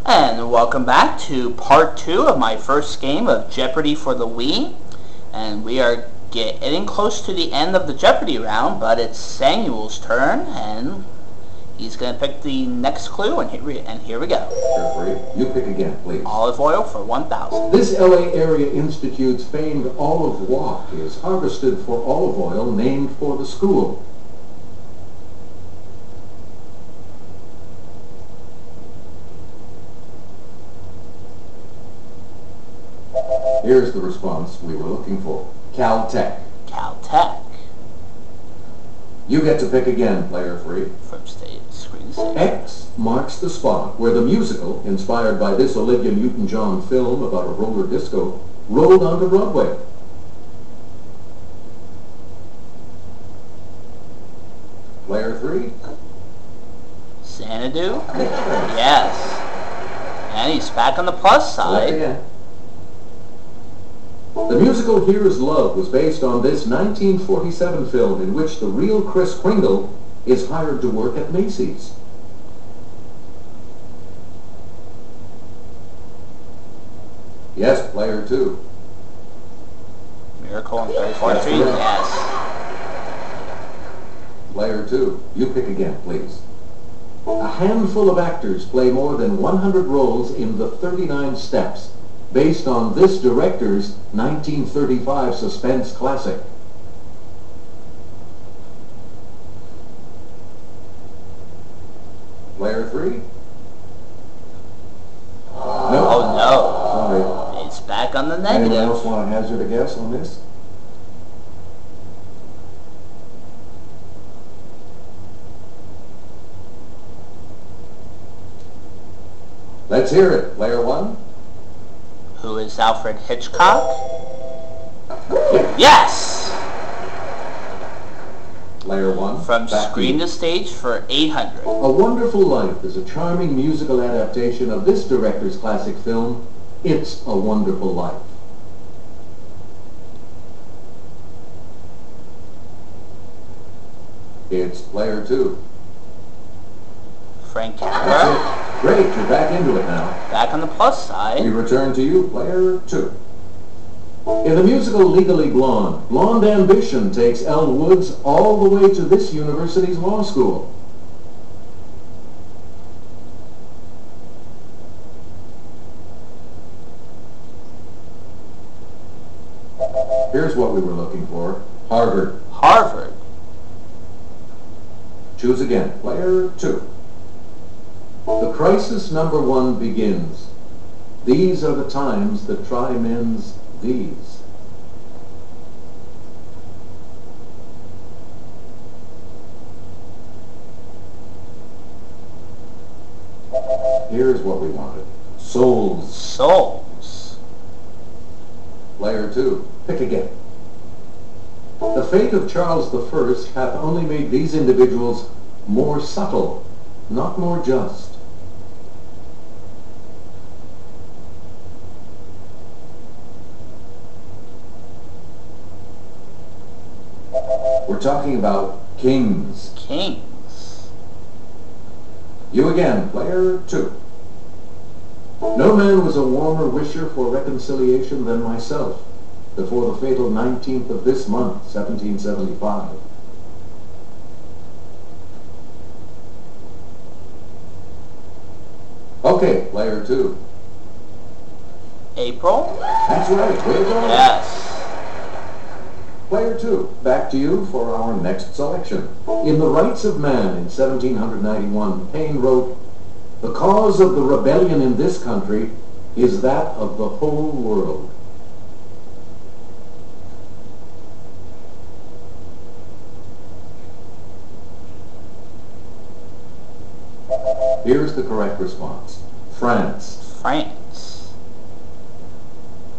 And welcome back to part 2 of my first game of Jeopardy for the Wii. And we are getting close to the end of the Jeopardy round, but it's Samuel's turn, and he's going to pick the next clue, and here we go. Jeffrey, you pick again, please. Olive oil for 1,000. This LA Area Institute's famed olive walk is harvested for olive oil named for the school. Here's the response we were looking for. Caltech. Caltech. You get to pick again, player 3. From screen to stage. X marks the spot where the musical, inspired by this Olivia Newton-John film about a roller disco, rolled onto Broadway. Player 3. Xanadu? Yes. And he's back on the plus side. Again. The musical Here's Love was based on this 1947 film in which the real Kris Kringle is hired to work at Macy's. Yes, player 2. Miracle on 34th Street? Yes. Player 2, you pick again, please. A handful of actors play more than 100 roles in The 39 Steps, based on this director's 1935 suspense classic. Player 3? No. Oh no. Sorry. It's back on the negative. Anyone else want to hazard a guess on this? Let's hear it, player 1. Who is Alfred Hitchcock? Yes! Player 1. From screen to stage for 800. A Wonderful Life is a charming musical adaptation of this director's classic film, It's a Wonderful Life. It's player 2. Frank That's Capra. it. Great, you're back into it now. Back on the plus We side. return to you, player 2. In the musical Legally Blonde, blonde ambition takes Elle Woods all the way to this university's law school. Here's what we were looking for. Harvard. Harvard. Choose again. Player 2. The crisis number 1 begins. These are the times that try men's these. Here's what we wanted. Souls. Souls. Player 2. Pick again. The fate of Charles I hath only made these individuals more subtle, not more just. We're talking about kings. Kings. You again, player 2. No man was a warmer wisher for reconciliation than myself before the fatal 19th of this month, 1775. Okay, player 2. April? That's right, way to go. Yes. Player 2, back to you for our next selection. In The Rights of Man in 1791, Paine wrote, "The cause of the rebellion in this country is that of the whole world." Here's the correct response. France. France.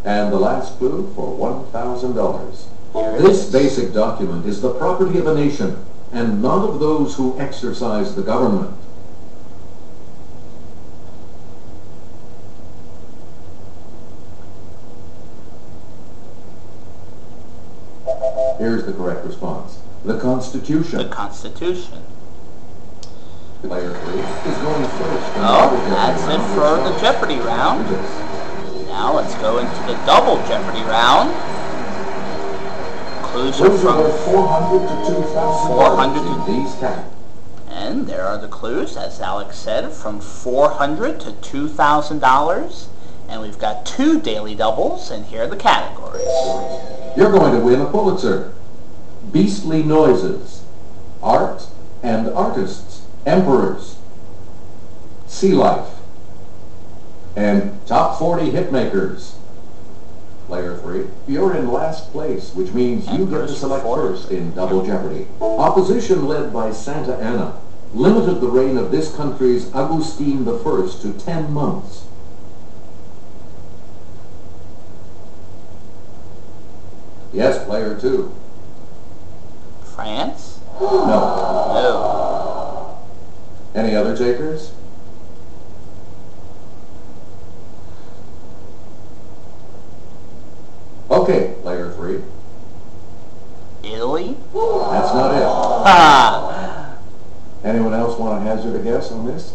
And the last clue for $1,000. Here it This is. basic document is the property of a nation, and not of those who exercise the government. Here's the correct response. The Constitution. The Constitution. Player 3 is going first. Oh, that's it for the Jeopardy round. Now let's go into the Double Jeopardy round. Clues are from 400 to 2,000 400 to these categories. And there are the clues, as Alex said, from $400 to $2,000. And we've got 2 daily doubles, and here are the categories. You're going to win a Pulitzer. Beastly Noises. Art and Artists. Emperors. Sea Life. And Top 40 Hitmakers. Player 3, you're in last place, which means you get to select first in Double Jeopardy. Opposition led by Santa Anna limited the reign of this country's Agustin I to 10 months. Yes, Player 2. France? No. No. Any other takers? Okay, Player 3. Italy? That's not it. Ha! Anyone else want to hazard a guess on this?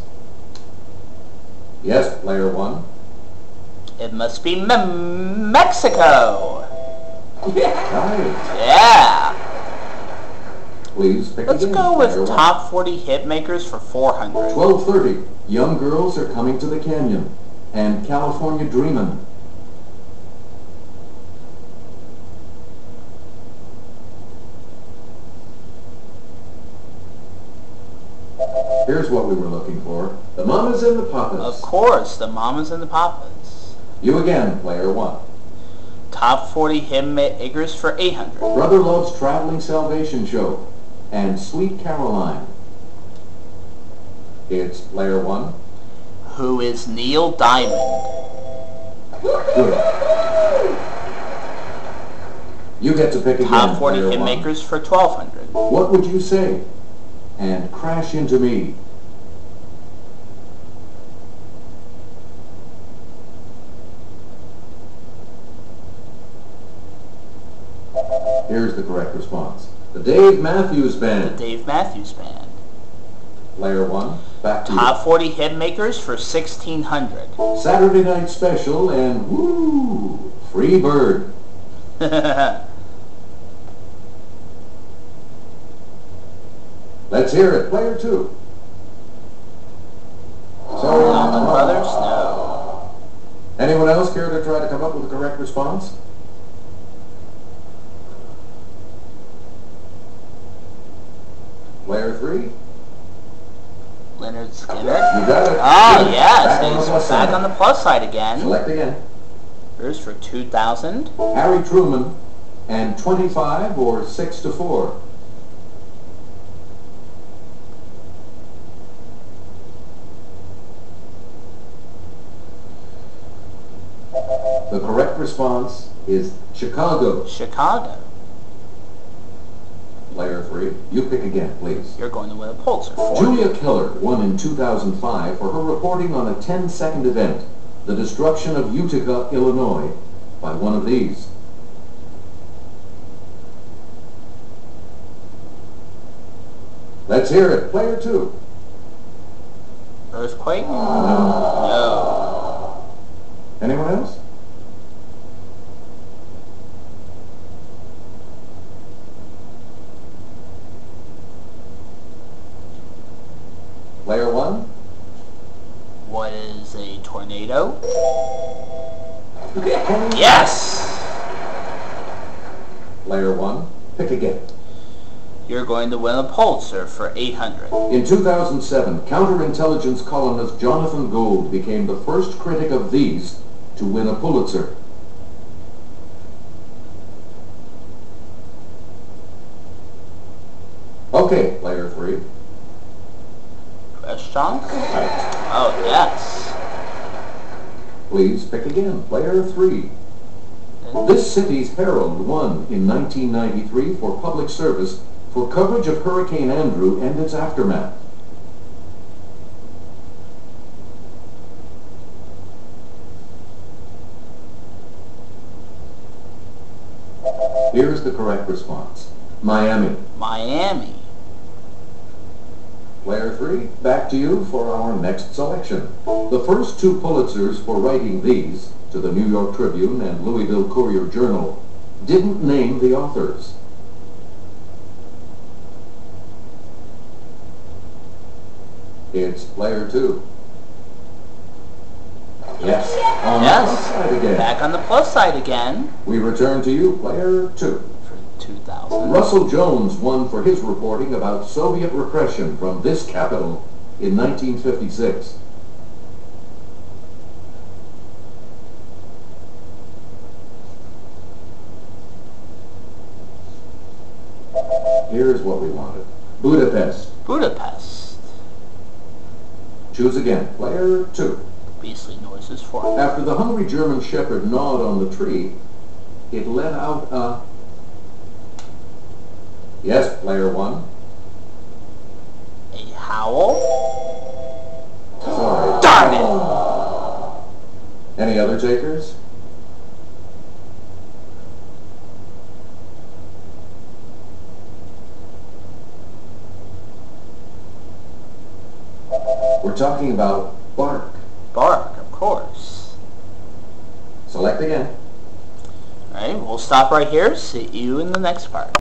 Yes, Player 1. It must be Mexico! Right. Yeah! Please pick Let's again, go with Player 1. Top 40 Hitmakers for $400. 12:30. Young girls are coming to the canyon. And California Dreamin'. Here's what we were looking for. The Mamas and the Papas. Of course, the Mamas and the Papas. You again, Player 1. Top 40 Hitmakers for $800. Brother Love's Traveling Salvation Show. And Sweet Caroline. It's Player 1. Who is Neil Diamond? Good. You get to pick again, Top 40 Player 1. Hitmakers for $1,200. What would you say? And Crash Into Me. Here's the correct response. The Dave Matthews Band. The Dave Matthews Band. Player 1, back to Top 40 Hitmakers for $1,600. you. Saturday Night Special and woo, Free Bird. Let's hear it. Player 2. Sorry, Allman Brothers? No. Anyone else care to try to come up with the correct response? Player 3. Leonard Skinner? You got it. Oh, Good. yes. Back on the He's plus back side. on the plus side again. Select again. Here's for $2,000. Harry Truman and 25 or 6 to 4. The correct response is Chicago. Chicago. Player 3. You pick again, please. You're going to win a Pulitzer for Julia Keller won in 2005 for her reporting on a 10-second event, the destruction of Utica, Illinois, by one of these. Let's hear it. Player 2. Earthquake? No. No. Anyone else? Player 1. What is a tornado? Yes! Player 1. Pick again. You're going to win a Pulitzer for $800. In 2007, counterintelligence columnist Jonathan Gold became the first critic of these to win a Pulitzer. Okay, Player 3. Restaurant? Oh, yes. Please pick again. Player 3. This city's Herald won in 1993 for public service for coverage of Hurricane Andrew and its aftermath. Here's the correct response. Miami. Miami. Player 3, back to you for our next selection. The first 2 Pulitzers for writing these, to the New York Tribune and Louisville Courier-Journal, didn't name the authors. It's player 2. Yes, on the plus side again. Back on the plus side again. We return to you, player 2. For 2000. Russell Jones won for his reporting about Soviet repression from this capital in 1956. Here's what we wanted. Budapest. Budapest. Choose again, player 2. Beastly noises for After the hungry German shepherd gnawed on the tree, it let out a... Yes, player 1. a howl. Sorry. Darn it! Any other takers? We're talking about bark. Bark, of course. Select again. Alright, we'll stop right here. See you in the next part.